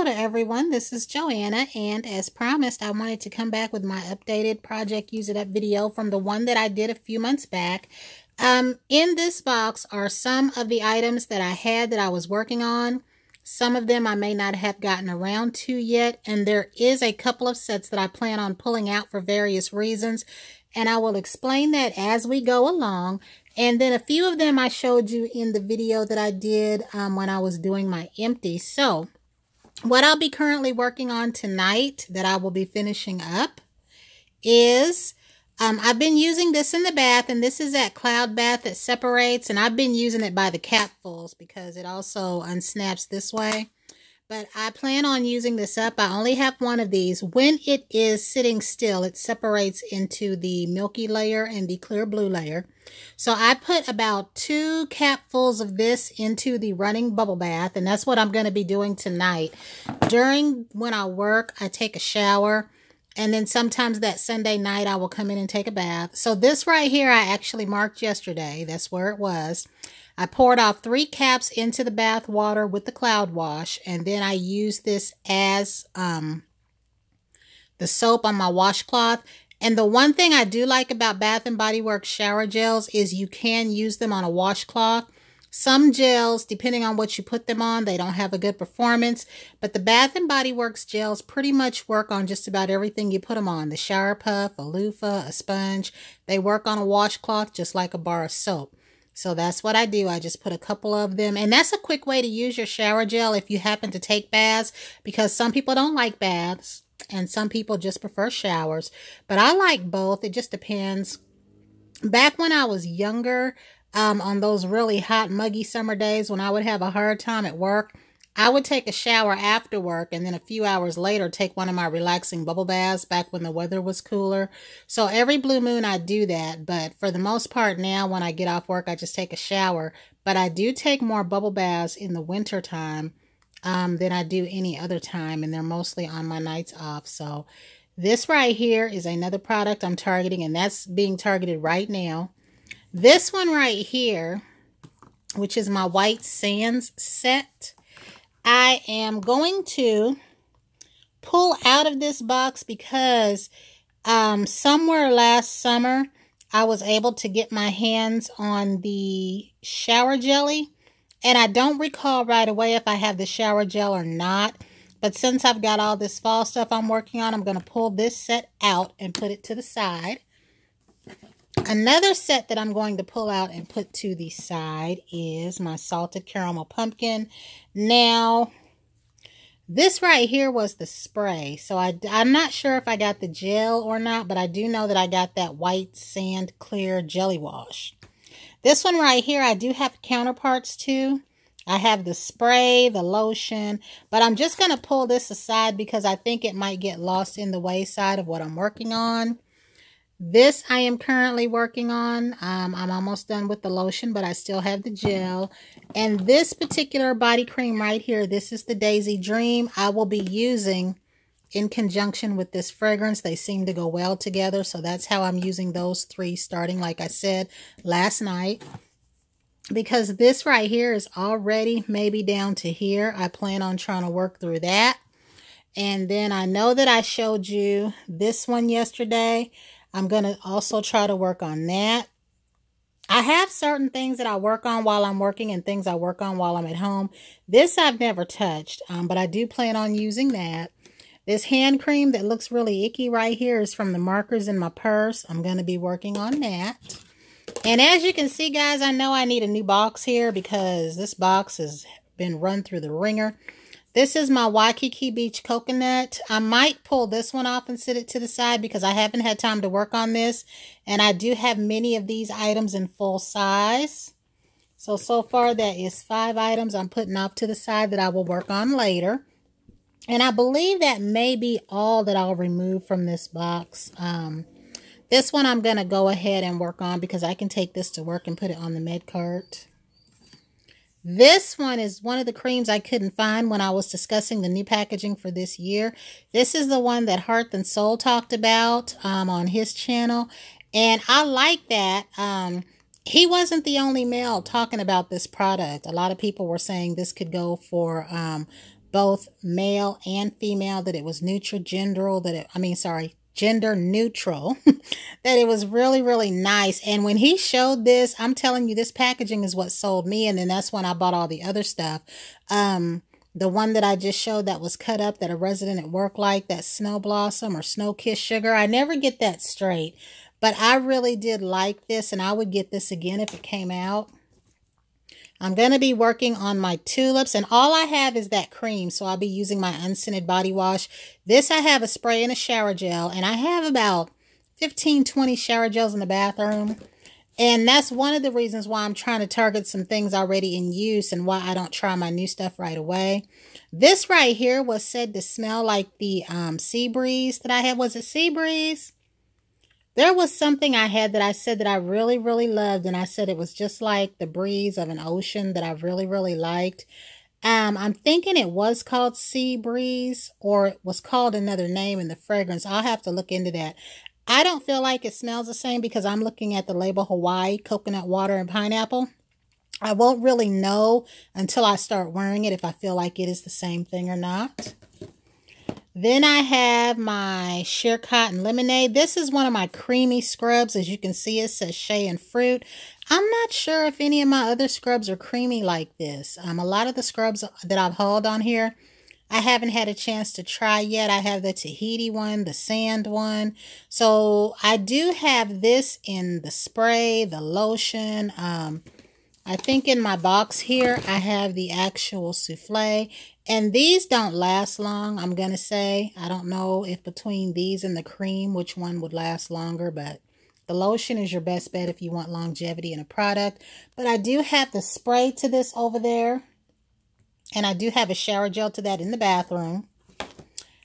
to everyone, this is Joanna, and as promised, I wanted to come back with my updated Project Use It Up video from the one that I did a few months back. In this box are some of the items that I had that I was working on. Some of them I may not have gotten around to yet, and there is a couple of sets that I plan on pulling out for various reasons, and I will explain that as we go along. And then a few of them I showed you in the video that I did when I was doing my empty. So what I'll be currently working on tonight that I will be finishing up is, I've been using this in the bath, and this is that cloud bath that separates, and I've been using it by the capfuls because it also unsnaps this way. But I plan on using this up. I only have one of these. When it is sitting still, it separates into the milky layer and the clear blue layer. So I put about 2 capfuls of this into the running bubble bath, and that's what I'm going to be doing tonight. When I work, I take a shower, and then sometimes that Sunday night I will come in and take a bath. So this right here I actually marked yesterday. That's where it was. I poured off 3 caps into the bath water with the cloud wash, and then I used this as the soap on my washcloth. And the one thing I do like about Bath & Body Works shower gels is you can use them on a washcloth. Some gels, depending on what you put them on, they don't have a good performance. But the Bath & Body Works gels pretty much work on just about everything you put them on. The shower puff, a loofah, a sponge. They work on a washcloth just like a bar of soap. So that's what I do. I just put a couple of them. And that's a quick way to use your shower gel if you happen to take baths, because some people don't like baths and some people just prefer showers. But I like both. It just depends. Back when I was younger, on those really hot, muggy summer days when I would have a hard time at work, I would take a shower after work and then a few hours later take one of my relaxing bubble baths back when the weather was cooler. So every blue moon I do that, but for the most part now when I get off work I just take a shower. But I do take more bubble baths in the winter time than I do any other time, and they're mostly on my nights off. So this right here is another product I'm targeting, and that's being targeted right now. This one right here, which is my White Sands set, I am going to pull out of this box because somewhere last summer I was able to get my hands on the shower jelly, and I don't recall right away if I have the shower gel or not. But since I've got all this fall stuff I'm working on, I'm going to pull this set out and put it to the side. Another set that I'm going to pull out and put to the side is my Salted Caramel Pumpkin. Now, this right here was the spray. So I'm not sure if I got the gel or not, but I do know that I got that White Sand Clear Jelly Wash. This one right here, I do have counterparts to. I have the spray, the lotion, but I'm just going to pull this aside because I think it might get lost in the wayside of what I'm working on. This I am currently working on. I'm almost done with the lotion, but I still have the gel. And this particular body cream right here, this is the Daisy Dream. I will be using in conjunction with this fragrance. They seem to go well together, so that's how I'm using those 3 starting, like I said, last night. Because this right here is already maybe down to here. I plan on trying to work through that. And then I know that I showed you this one yesterday. I'm going to also try to work on that. I have certain things that I work on while I'm working and things I work on while I'm at home. This I've never touched, but I do plan on using that. This hand cream that looks really icky right here is from the markers in my purse. I'm going to be working on that. And as you can see, guys, I know I need a new box here because this box has been run through the ringer. This is my Waikiki Beach Coconut. I might pull this one off and sit it to the side because I haven't had time to work on this. And I do have many of these items in full size. So far that is 5 items I'm putting off to the side that I will work on later. And I believe that may be all that I'll remove from this box. This one I'm going to go ahead and work on because I can take this to work and put it on the med cart. This one is one of the creams I couldn't find when I was discussing the new packaging for this year. This is the one that Hearth and Soul talked about on his channel. And I like that. He wasn't the only male talking about this product. A lot of people were saying this could go for both male and female, that it was gender neutral, that it was really, really nice. And when he showed this, I'm telling you, this packaging is what sold me. And then that's when I bought all the other stuff. The one that I just showed that was cut up that a resident at work liked, that Snow Blossom or Snow Kiss Sugar. I never get that straight, but I really did like this, and I would get this again if it came out. I'm going to be working on my tulips, and all I have is that cream, so I'll be using my unscented body wash. This I have a spray and a shower gel, and I have about 15-20 shower gels in the bathroom. And that's one of the reasons why I'm trying to target some things already in use and why I don't try my new stuff right away. This right here was said to smell like the Sea Breeze that I had. Was it Sea Breeze? There was something I had that I said that I really, really loved. And I said it was just like the breeze of an ocean that I really, really liked. I'm thinking it was called Sea Breeze, or it was called another name in the fragrance. I'll have to look into that. I don't feel like it smells the same because I'm looking at the label Hawaii, coconut water, and pineapple. I won't really know until I start wearing it if I feel like it is the same thing or not. Then I have my Sheer Cotton Lemonade. This is one of my creamy scrubs. As you can see, it says shea and fruit. I'm not sure if any of my other scrubs are creamy like this. A lot of the scrubs that I've hauled on here, I haven't had a chance to try yet. I have the Tahiti one, the sand one. So I do have this in the spray, the lotion. I think in my box here, I have the actual souffle. And these don't last long, I'm going to say. I don't know if between these and the cream, which one would last longer. But the lotion is your best bet if you want longevity in a product. But I do have the spray to this over there. And I do have a shower gel to that in the bathroom.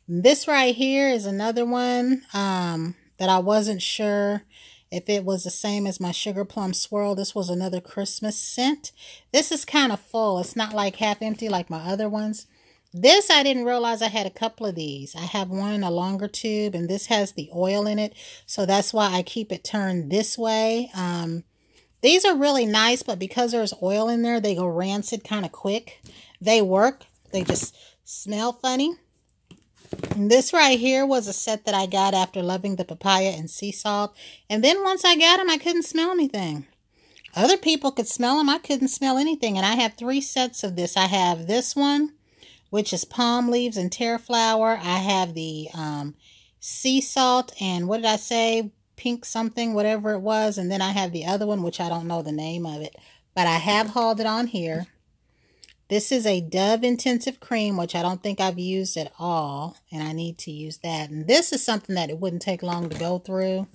This right here is another one that I wasn't sure if it was the same as my Sugar Plum Swirl. This was another Christmas scent. This is kind of full. It's not like half empty like my other ones. This, I didn't realize I had a couple of these. I have one in a longer tube, and this has the oil in it. So that's why I keep it turned this way. These are really nice, but because there's oil in there, they go rancid kind of quick. They work. They just smell funny. And this right here was a set that I got after loving the papaya and sea salt. And then once I got them, I couldn't smell anything. Other people could smell them. I couldn't smell anything. And I have 3 sets of this. I have this one, which is palm leaves and terraflower. I have the sea salt and what did I say? Pink something, whatever it was. And then I have the other one, which I don't know the name of it. But I have hauled it on here. This is a Dove Intensive Cream, which I don't think I've used at all. And I need to use that. And this is something that it wouldn't take long to go through.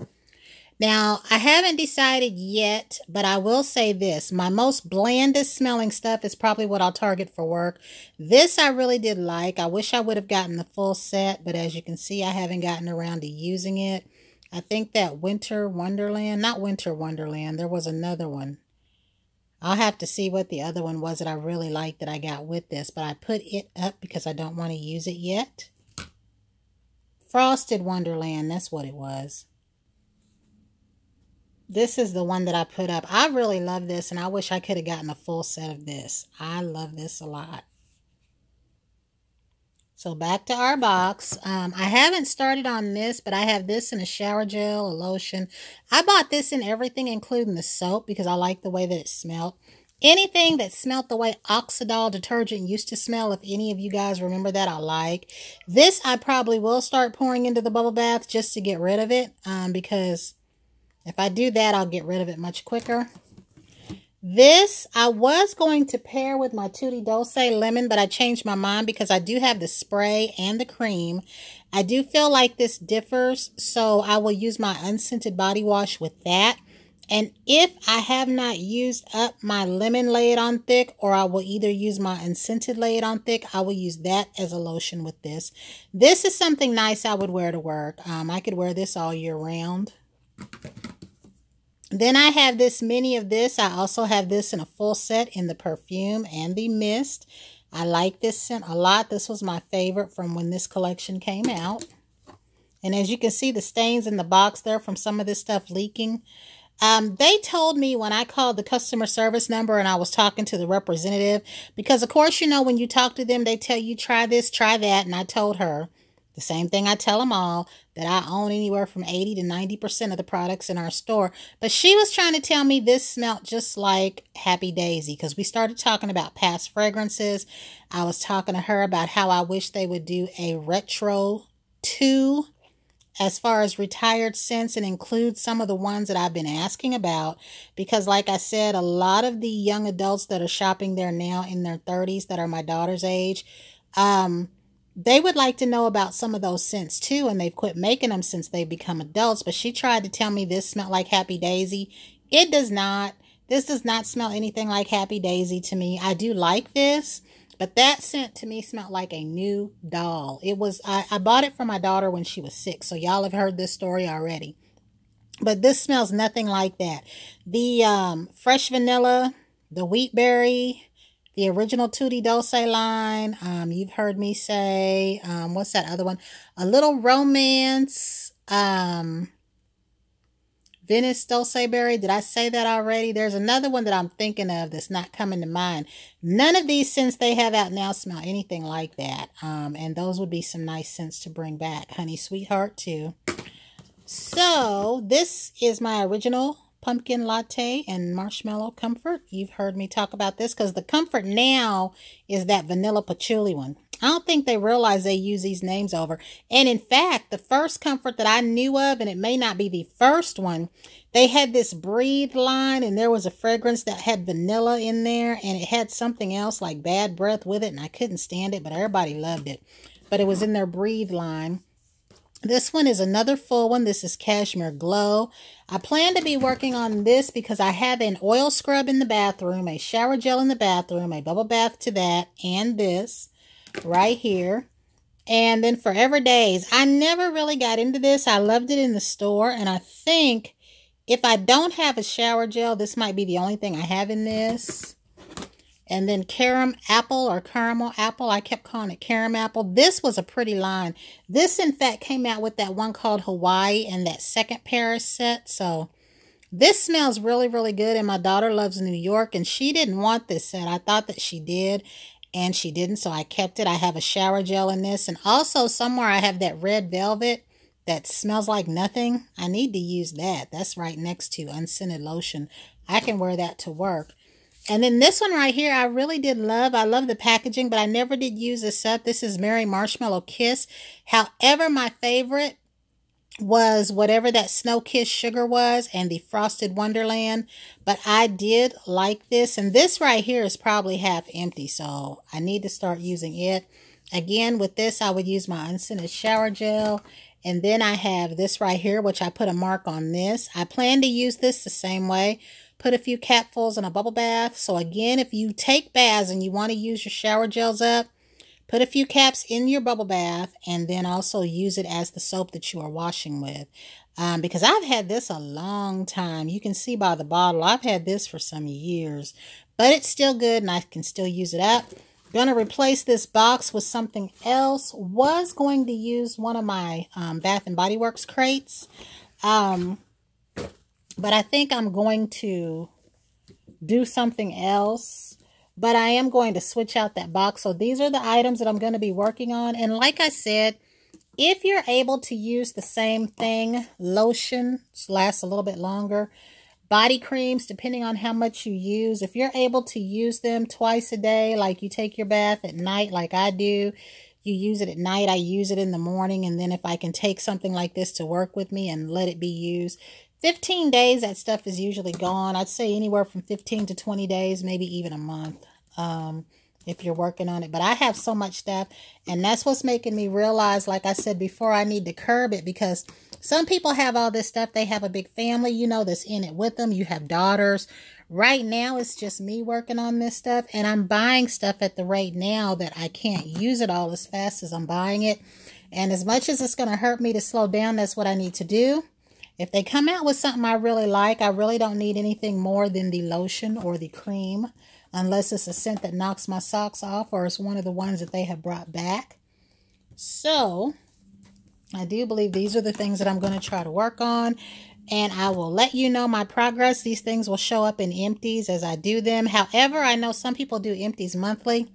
Now, I haven't decided yet, but I will say this. My most blandest smelling stuff is probably what I'll target for work. This I really did like. I wish I would have gotten the full set, but as you can see, I haven't gotten around to using it. I think that Winter Wonderland, not Winter Wonderland, there was another one. I'll have to see what the other one was that I really liked that I got with this, but I put it up because I don't want to use it yet. Frosted Wonderland, that's what it was. This is the one that I put up. I really love this, and I wish I could have gotten a full set of this. I love this a lot. So back to our box. I haven't started on this, but I have this in a shower gel, a lotion. I bought this in everything, including the soap, because I like the way that it smelled. Anything that smelled the way Oxidol detergent used to smell, if any of you guys remember that, I like. This I probably will start pouring into the bubble bath just to get rid of it, because if I do that, I'll get rid of it much quicker. This I was going to pair with my Tutti Dulce Lemon, but I changed my mind because I do have the spray and the cream. I do feel like this differs, so I will use my unscented body wash with that. And if I have not used up my lemon Lay It On Thick, or I will either use my unscented Lay It On Thick, I will use that as a lotion with this. This is something nice I would wear to work. I could wear this all year round. Then I have this mini of this. I also have this in a full set in the perfume and the mist. I like this scent a lot. This was my favorite from when this collection came out. And as you can see, the stains in the box there from some of this stuff leaking. They told me when I called the customer service number and I was talking to the representative, because of course, you know, when you talk to them, they tell you try this, try that. And I told her the same thing I tell them all, that I own anywhere from 80 to 90% of the products in our store. But she was trying to tell me this smelled just like Happy Daisy, because we started talking about past fragrances. I was talking to her about how I wish they would do a retro 2 as far as retired scents and include some of the ones that I've been asking about, because like I said, a lot of the young adults that are shopping there now in their 30s that are my daughter's age, they would like to know about some of those scents too, and they've quit making them since they've become adults. But she tried to tell me this smelled like Happy Daisy. It does not. This does not smell anything like Happy Daisy to me. I do like this, but that scent to me smelled like a new doll. It was, I bought it for my daughter when she was 6. So y'all have heard this story already. But this smells nothing like that. The fresh vanilla, the wheat berry, the original Tutti Dulce line. You've heard me say, what's that other one? A Little Romance. Venice Dulce Berry. Did I say that already? There's another one that I'm thinking of that's not coming to mind. None of these scents they have out now smell anything like that. And those would be some nice scents to bring back. Honey Sweetheart too. So this is my original pumpkin latte and marshmallow comfort. You've heard me talk about this because the comfort now is that vanilla patchouli one. I don't think they realize they use these names over. And in fact, the first comfort that I knew of, and it may not be the first one, they had this Breathe line, and there was a fragrance that had vanilla in there, and it had something else like Bad Breath with it, and I couldn't stand it, but everybody loved it. But it was in their Breathe line. This one is another full one. This is Cashmere Glow. I plan to be working on this because I have an oil scrub in the bathroom, a shower gel in the bathroom, a bubble bath to that, and this right here. And then Forever Days. I never really got into this. I loved it in the store, and I think if I don't have a shower gel, this might be the only thing I have in this. And then Caramel Apple or Caramel Apple. I kept calling it Caramel Apple. This was a pretty line. This, in fact, came out with that one called Hawaii and that second Paris set. So this smells really, really good. And my daughter loves New York, and she didn't want this set. I thought that she did, and she didn't, so I kept it. I have a shower gel in this. And also somewhere I have that Red Velvet that smells like nothing. I need to use that. That's right next to unscented lotion. I can wear that to work. And then this one right here, I really did love. I love the packaging, but I never did use this up. This is Mary Marshmallow Kiss. However, my favorite was whatever that Snow Kiss Sugar was and the Frosted Wonderland. But I did like this. And this right here is probably half empty, so I need to start using it. Again, with this, I would use my unscented shower gel. And then I have this right here, which I put a mark on this. I plan to use this the same way. Put a few capfuls in a bubble bath. So again, if you take baths and you want to use your shower gels up, put a few caps in your bubble bath and then also use it as the soap that you are washing with. Because I've had this a long time. You can see by the bottle, I've had this for some years. But it's still good and I can still use it up. Going to replace this box with something else. Was going to use one of my Bath & Body Works crates. But I think I'm going to do something else. But I am going to switch out that box. So these are the items that I'm going to be working on. And like I said, if you're able to use the same thing, lotion lasts a little bit longer. Body creams, depending on how much you use. If you're able to use them twice a day, like you take your bath at night like I do, you use it at night, I use it in the morning. And then if I can take something like this to work with me and let it be used, 15 days, that stuff is usually gone. I'd say anywhere from 15 to 20 days, maybe even a month, if you're working on it. But I have so much stuff, and that's what's making me realize, like I said before, I need to curb it, because some people have all this stuff. They have a big family, you know, that's in it with them. You have daughters. Right now, it's just me working on this stuff, and I'm buying stuff at the rate now that I can't use it all as fast as I'm buying it. And as much as it's going to hurt me to slow down, that's what I need to do. If they come out with something I really like, I really don't need anything more than the lotion or the cream, unless it's a scent that knocks my socks off or it's one of the ones that they have brought back. So I do believe these are the things that I'm going to try to work on. and I will let you know my progress. These things will show up in empties as I do them. However, I know some people do empties monthly.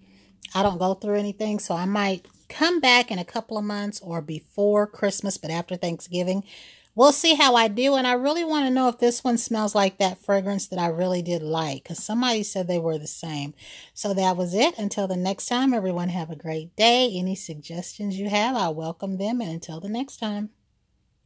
I don't go through anything, so I might come back in a couple of months or before Christmas, but after Thanksgiving. We'll see how I do, and I really want to know if this one smells like that fragrance that I really did like, because somebody said they were the same. So that was it. Until the next time, everyone have a great day. Any suggestions you have, I welcome them, and until the next time.